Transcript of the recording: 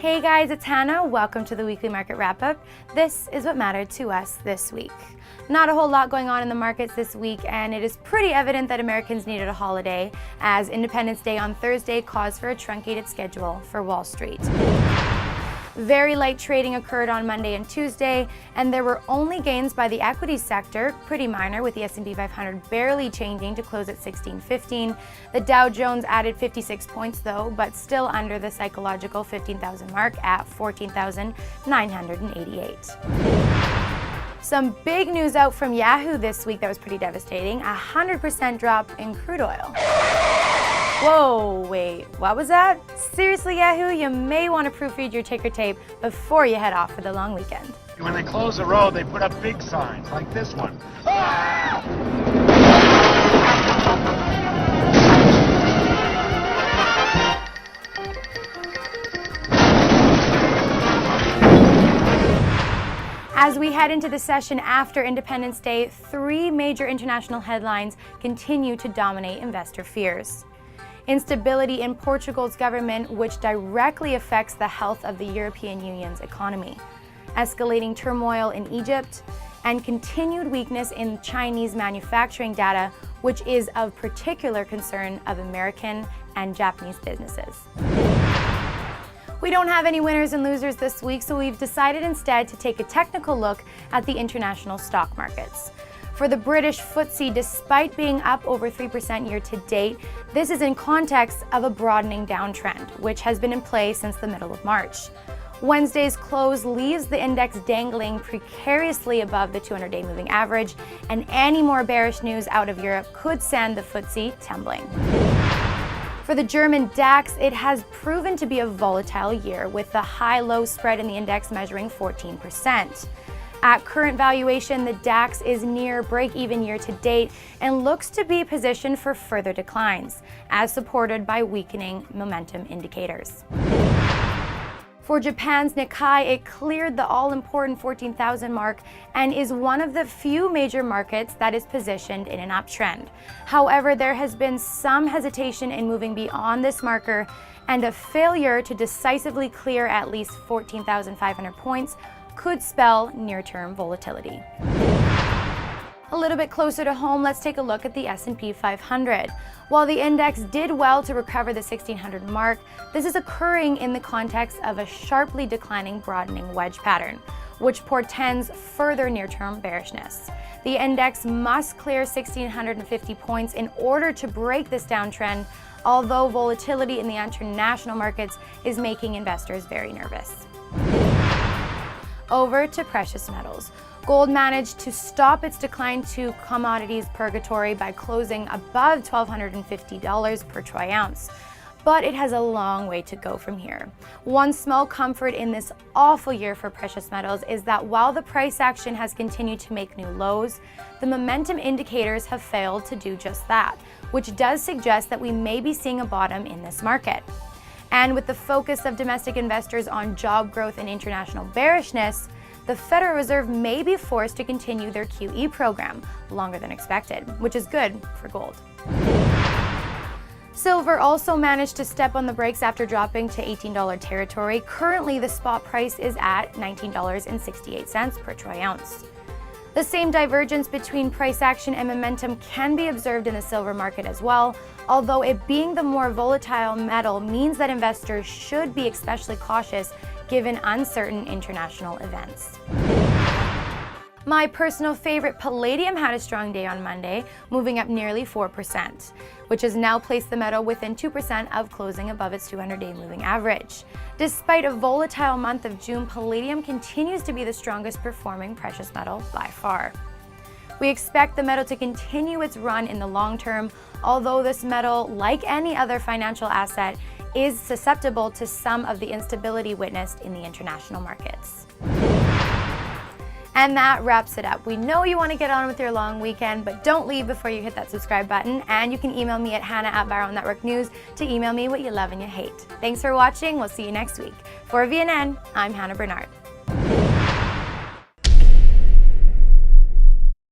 Hey guys, it's Hannah. Welcome to the weekly market wrap-up. This is what mattered to us this week. Not a whole lot going on in the markets this week, and it is pretty evident that Americans needed a holiday, as Independence Day on Thursday caused for a truncated schedule for Wall Street. Very light trading occurred on Monday and Tuesday, and there were only gains by the equities sector, pretty minor, with the S&P 500 barely changing to close at 1615. The Dow Jones added 56 points though, but still under the psychological 15,000 mark at 14,988. Some big news out from Yahoo this week that was pretty devastating: 100% drop in crude oil. Whoa, wait, what was that? Seriously, Yahoo, you may want to proofread your ticker tape before you head off for the long weekend. When they close the road, they put up big signs, like this one. Ah! As we head into the session after Independence Day, three major international headlines continue to dominate investor fears. Instability in Portugal's government, which directly affects the health of the European Union's economy. Escalating turmoil in Egypt, and continued weakness in Chinese manufacturing data, which is of particular concern of American and Japanese businesses. We don't have any winners and losers this week, so we've decided instead to take a technical look at the international stock markets. For the British FTSE, despite being up over 3% year to date, this is in context of a broadening downtrend, which has been in play since the middle of March. Wednesday's close leaves the index dangling precariously above the 200-day moving average, and any more bearish news out of Europe could send the FTSE tumbling. For the German DAX, it has proven to be a volatile year, with the high-low spread in the index measuring 14%. At current valuation, the DAX is near break-even year to date and looks to be positioned for further declines, as supported by weakening momentum indicators. For Japan's Nikkei, it cleared the all-important 14,000 mark and is one of the few major markets that is positioned in an uptrend. However, there has been some hesitation in moving beyond this marker, and a failure to decisively clear at least 14,500 points could spell near-term volatility. A little bit closer to home, let's take a look at the S&P 500. While the index did well to recover the 1600 mark, this is occurring in the context of a sharply declining broadening wedge pattern, which portends further near-term bearishness. The index must clear 1650 points in order to break this downtrend, although volatility in the international markets is making investors very nervous. Over to precious metals. Gold managed to stop its decline to commodities purgatory by closing above $1,250 per troy ounce. But it has a long way to go from here. One small comfort in this awful year for precious metals is that while the price action has continued to make new lows, the momentum indicators have failed to do just that, which does suggest that we may be seeing a bottom in this market. And with the focus of domestic investors on job growth and international bearishness, the Federal Reserve may be forced to continue their QE program longer than expected, which is good for gold. Silver also managed to step on the brakes after dropping to $18 territory. Currently, the spot price is at $19.68 per troy ounce. The same divergence between price action and momentum can be observed in the silver market as well, although it being the more volatile metal means that investors should be especially cautious given uncertain international events. My personal favorite, palladium, had a strong day on Monday, moving up nearly 4%, which has now placed the metal within 2% of closing above its 200-day moving average. Despite a volatile month of June, palladium continues to be the strongest performing precious metal by far. We expect the metal to continue its run in the long term, although this metal, like any other financial asset, is susceptible to some of the instability witnessed in the international markets. And that wraps it up. We know you want to get on with your long weekend, but don't leave before you hit that subscribe button. And you can email me at hannah@ViralNetworkNews to email me what you love and you hate. Thanks for watching. We'll see you next week. For VNN, I'm Hannah Bernard.